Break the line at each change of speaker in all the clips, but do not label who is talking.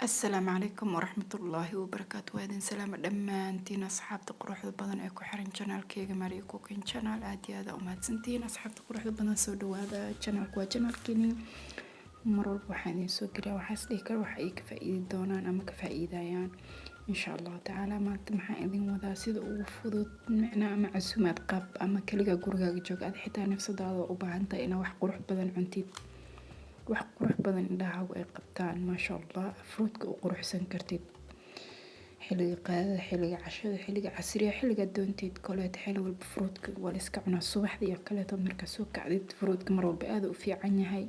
السلام عليكم ورحمة الله وبركاته. وادin salaama dhammaantiin asxaabta quruxda badan ee ku xiran channelkayga Maria Cooking Channel. aad iyo aad u mahadsantihiin asxaabta quruxda badan. soo dhawaada channelku waa channelkiini mar walba waxaan idin soo geliyaa waxaas dhihi kara waxa ay ka faa'iidi doonaan ama ka faa'iidayaan insha Allah tacaala. maanta maxaan idin wadaa sida ugu fudud macna ama casuumaad qab ama kaliga gurigaaga joog aad xitaa nafsadaada u baahan tahay inaad wax qurux badan cuntid, wax qurux badan indhahaagu ay qabtaan maasha Allah. fruitka u quruxsan kartid xilliga qaadada, xilliga cashada, xilliga casriya, xilliga doontid koleeta xilli walba fruitka waa la iska cunaa. subaxdii iyo kaleeto markaa soo kacdid fruitka mar walba aad u fiican yahay.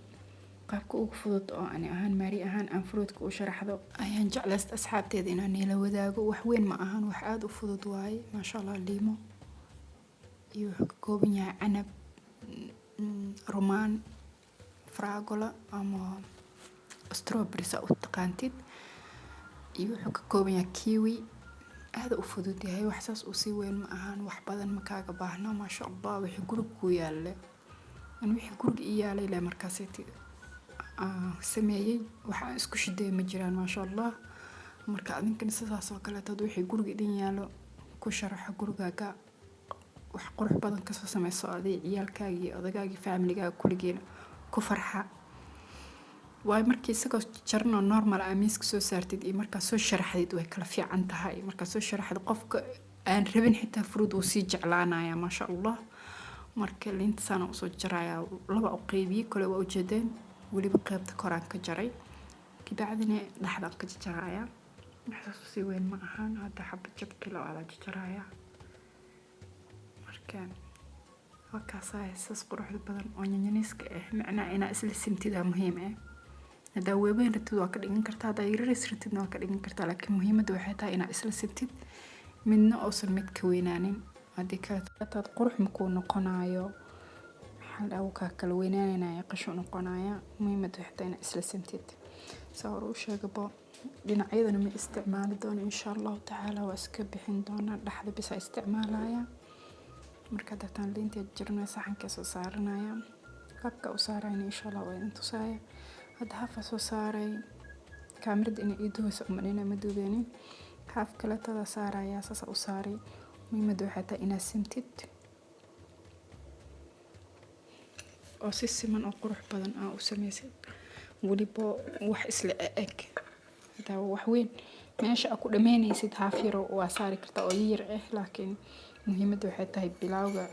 qaabka ugu fudud oo ani ahaan Maari ahaan aan fruitka u sharaxdo ayaan jeclaysta asxaabteeda inaan ila wadaago. wax weyn ma ahan, wax aad u fudud waaye maasha Allah. liimo iyo wuxuu ka kooban yahay canab, rumaan, fragola ama strawberry sa u taqaantid, iyo wuxuu ka kooban yahay kiwi. aad u fudud yahay, wax saas u sii weyn ma ahan, wax badan ma kaaga baahna maasha Allah. wixii guriga ku yaale aan wixii guriga ii yaalay la markaas sameeyay waxa isku shiday ma jiraan maasha Allah. marka adinkana sidaas oo kale tad wixii guriga idin yaalo ku sharaxa gurigaaga wax qurux badan ka soo samayso aday ciyaalkaaga iyo odagaaga family-gaaga kuligeena ku farxa. waay markii isagoo jarno normal amiiska soo saartid iyo markaa soo sharaxdid way kala fiican tahay. markaa soo sharaxdo qofka aan rabin xitaa fruit uu sii jeclaanaya maasha Allah. marka liinta sana u soo jaraya laba u qeybiye kale waa u jeedeen waliba qaybta koraan ka jaray kibacdina dhaxda ka jaraya. waxaas si weyn ma ahan, hadda xabad jab kilo ala jaraya. marka wakaasay sas quruxda badan oo nyanyaniska macnaa ina isla simtida muhiim ah. hada weebayn ratid waa ka dhigan kartaa, hada yaris ratid waa ka dhigan kartaa, laakiin muhiimadu waxay tahay ina isla simtid midna oosan mid ka weynaanin. hadii ka qurux ma ku noqonayo hal aw ka kala weynaanaya qasho noqonaya. muhiimadu waxay tahay ina isla simtid. sawir u sheegabo dhinacyadana ma isticmaali doono insha Allah tacaala, waa iska bixin doona dhaxda bis isticmaalaya. marka dadaan liinta jirna saxanka soo saaranaya qaabka u saarayna insha Allah waa inta saaya. hadda hafa soo saaray kaamirada in ay duuso ama inay madoobeenin haaf kala tada saaraya saas u saaray. muhiimadu waxay tahay ina simtid oo si siman oo qurux badan u samaysid waliba wax isla eg. hada wax weyn meesha ku dhameynaysid haaf yar waa saari kartaa oo yar laakiin muhiimadu waxay tahay bilawga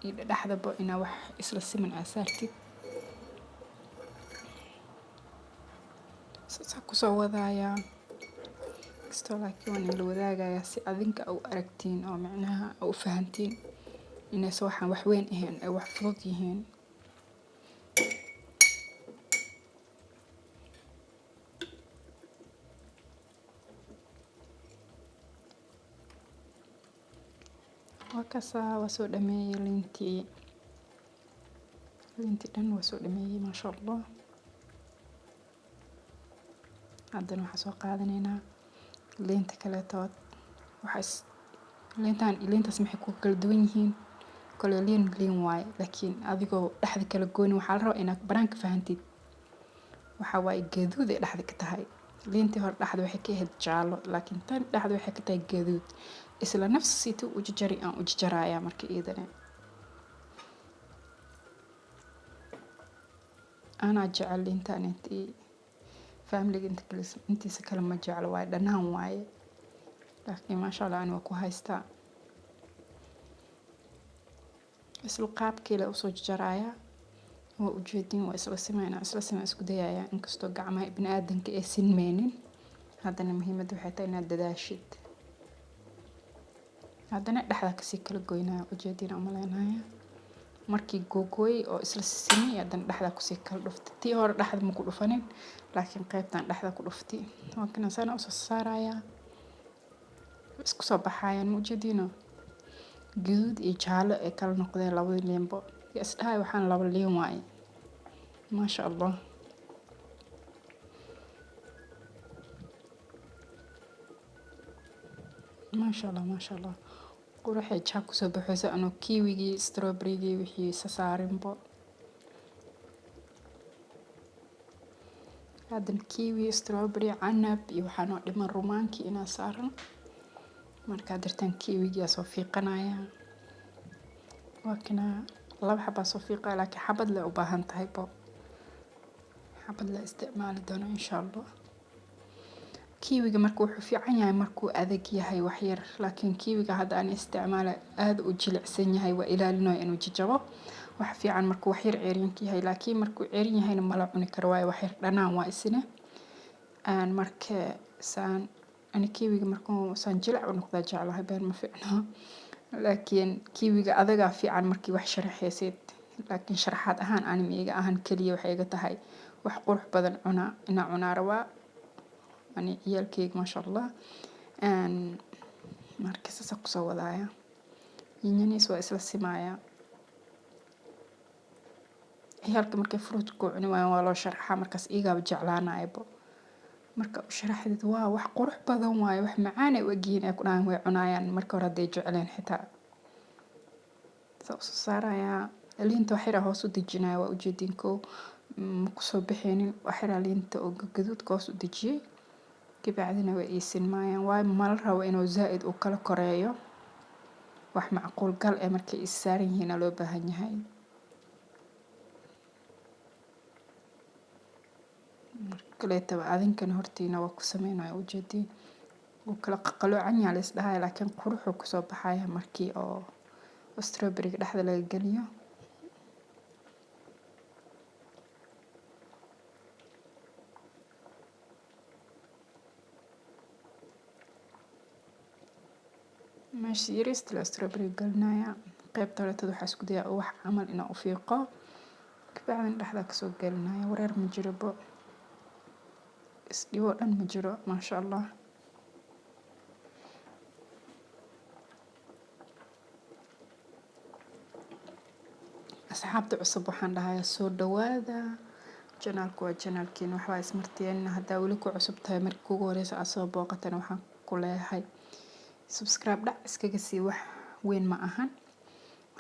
iyo dhaxdaba ina wax isla siman saartid. sasa ku soo wadaya kasto laakiin waan la wadaagaya si adinka u aragtiin oo macnaha u fahantiin inay soo waxan wax weyn ahayn ay wax fudud yihiin. wakaasa waa soo dhameeyay liintii dhan waa soo dhameeyay maasha Allah. haddana waxaan soo qaadanaynaa liinta kale tood waxaas liintaas maxay ku kala duwan yihiin kala liin waay, laakiin adigoo dhaxda kala gooni waxa la rabaa inaad baraanka fahantid. waxa waay gaduud ee dhaxda ka tahay. liintii hore dhaxda waxay ka ahayd jaalo, laakiin tan dhaxda waxay ka tahay gaduud. isla nafsiitu u jajari aan u jajaraya markii iidana ana jecel liintaan intii family intiisa kala ma jeclo waay dhanaan waaye, laakiin maasha Allah ani waa ku haystaa. isla qaabkii la u soo jajaraya waa u jeedin waa isla siman isku dayaya inkastoo gacmaha bini'aadanka ay sinmeenin. haddana muhiimadu waxay tahay inaad dadaashid. haddana dhaxda ka sii kala goynaa u jeedin ama leenaya markii googooy oo isla simay haddana dhaxda ku sii kala dhuftay. tii hore dhaxda ma ku dhufanin laakiin qaybtan dhaxda ku dhuftay. waa kana sana u soo saaraya isku soo baxayaan ma jeedino gaduud iyo jaalo ay kala noqdeen labada liinbo. isdhahay waxaan laba liin waaye maasha Allah. maasha Allah quruxay jaa ku soo baxayso anoo kiwigii strawberry-gii wixii saarinbo haddana kiwi, strawberry, canab iyo waxaa noo dhiman rumaankii inaa saaran. markaa dartaan kiwigaa soo fiiqanaya. waa kana 2 xabaa soo fiiqaya laakiin xabad le u baahan tahay bo. xabad la isticmaali doono insha Allah. kiwiga markuu wuxuu fiican yahay markuu adag yahay wax yar, laakiin kiwiga hadda aan isticmaala aad u jilicsan yahay waa ilaalinayo inuu jajabo. wax fiican markuu wax yar ceeriinka yahay, laakiin markuu ceerin yahayna mala cuni karo waayo wax yar dhanaan waa isina. marka saan ani kiwiga markuu saan jilic u noqdaa jeclahay been ma fiicno. laakiin kiwiga adagaa fiican markii wax sharaxaysid. laakiin sharaxaad ahaan ani miiga ahaan kaliya waxay iga tahay wax qurux badan inaa cunaa rabaa. ani ciyaalkeyga maasha Allah. marka saasa kusoo wadaaya. yaanyaniis waa isla simaaya. ciyaalka markay fruit ku cuni waayaan waa loo sharaxaa markaas iyagaa jeclaanayaba. marka u sharaxdid waa wax qurux badan waaye wax macaan ay u egyihiin ay ku dhahaan way cunayaan marka hore hadday jecleen xitaa. soo saarayaa liinta wax yar hoos u dejinaya waa ujeedin ko ma kusoo bixinin wax yar liinta oo gaduudka hoos u dejiyay. kabacdina way iisin maayaan waayo mal rabo inuu zaa'id u kala koreeyo. wax macquul gal ee markay is saaran yihiin loo baahan yahay. kaleeta adinkan hortiina waa ku sameynaya ujeedin. uu kala qaloocan yahay is dhahay laakiin quruxu ku soo baxaya markii oo strawberry dhexda laga galiyo. meesha yariista la strawberry galinaya qaybta hore waxaa isku dayaa wax camal inaa u fiiqo. kabacdina dhexda ka soo galinaya wareer ma jiro bo. isdhibo dhan ma jiro maasha Allah. asxaabta cusub waxaan dhahayaa soo dhawaada. janaalku waa janaalkiin waxbaa ismartiyeen haddaa weli ku cusub tahay markii kugu horeysa aad soo booqatana waxaan ku leeyahay subscribe dhac iskaga sii wax weyn ma ahan.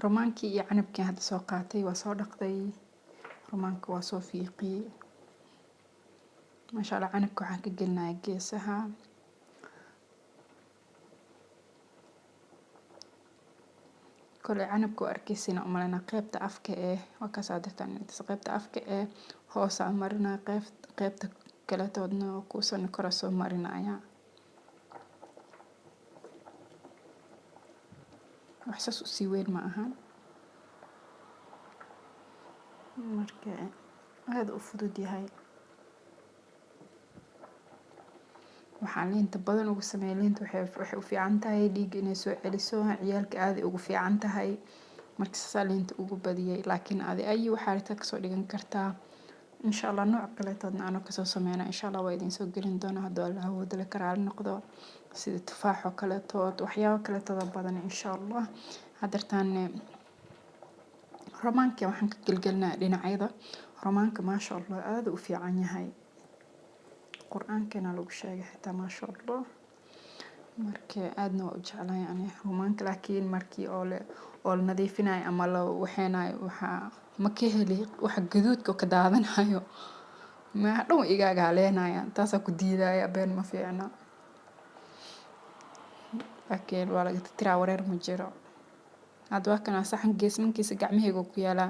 rumaankii iyo canabkii hadda soo qaatay waa soo dhaqday. rumaanka waa soo fiiqiyey. maasha Allah canabka waxaan ka gelinayaa geesaha. kole canabka oo arkaysiina u malaynaa qaybta afka ee waa ka soo dirtaan qaybta afka ee hoos aan marinaa qaybta kale toodna ku soo kora soo marinaya. wax saas u sii weyn ma ahan. marka aad u fudud yahay. waxaan liinta badan ugu sameeyay liinta waxay u fiican tahay dhiig inay soo celiso ciyaalka aad ugu fiican tahay. marka saas liinta ugu badiyay laakiin ay waxa rita ka soo dhigan kartaa. insha Allah nooc kale toodna aan ka soo sameeyna insha Allah waa idin soo gelin doona haddii Allah wada la karaal noqdo. sida tufaax oo kale tood waxyaabo kale tood badan insha Allah. hadartaan rumaanka waxaan ka gelgelnaa dhinacyada. rumaanka maasha Allah aad u fiican yahay. qur'aankana lagu sheegay xitaa maasha Allah. marka aadna waa u jeclahay ani rumaanka laakiin markii oo nadiifinaay ama la waxeenay waxa ma ka heli wax gaduudka ka daadanayo. ma dhow igaaga leenaya taas ku diidaya been ma fiicna. laakiin waa laga tiraa wareer ma jiro. hadda waa kana saxan geesmankiisa gacmahayga ku yaala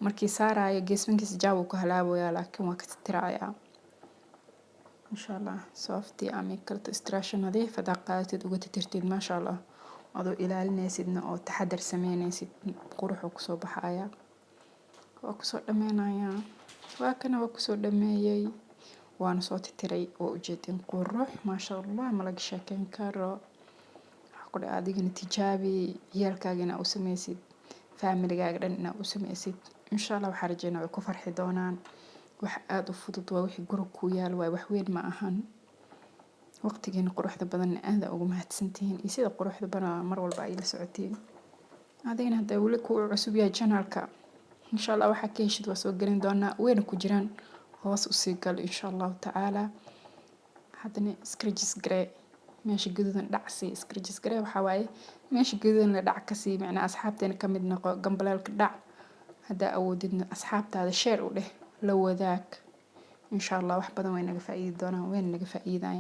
markii saarayo geesmankiisa jaabo ku halaabaya laakiin waa ka tiraaya. insha Allah softi ama kalta istiraashan nadiif ah qaadid uga tirtirtid maasha Allah. adoo ilaalinaysidna oo taxadar sameynaysid quruxu ku soo baxaya. waa ku soo dhameynaya. waa kana waa ku soo dhameeyay. waana soo tiray oo ujeedin qurux maasha Allah ma laga sheekeyn karo. ku dhac adigina tijaabi ciyaalkaagina u sameysid familygaaga dhan u sameysid insha Allah waxa rajeynaa way ku farxi doonaan. wax aad u fudud waa wixii guriga ku yaal waa wax weyn ma ahan. waqtigiina quruxda badan aad ugu mahadsantihiin iyo sida quruxda badan mar walba ay la socotiin. adigina hadda weli ku cusub yahay channelka insha Allah waxa ka heshid waa soo gelin doonaa weyn ku jiraan hoos u sii gal insha Allah taala. haddana scratches gray meesha gaduudan dhacsi scratches gray waxa waaye meesha gaduudan la dhac ka sii macna asxaabteena ka mid noqo gambalaalka dhac hadda awoodidna asxaabtaada share u dheh la wadaag insha allah wax badan way naga faa'iidi doonaan wayna naga faa'iidayaan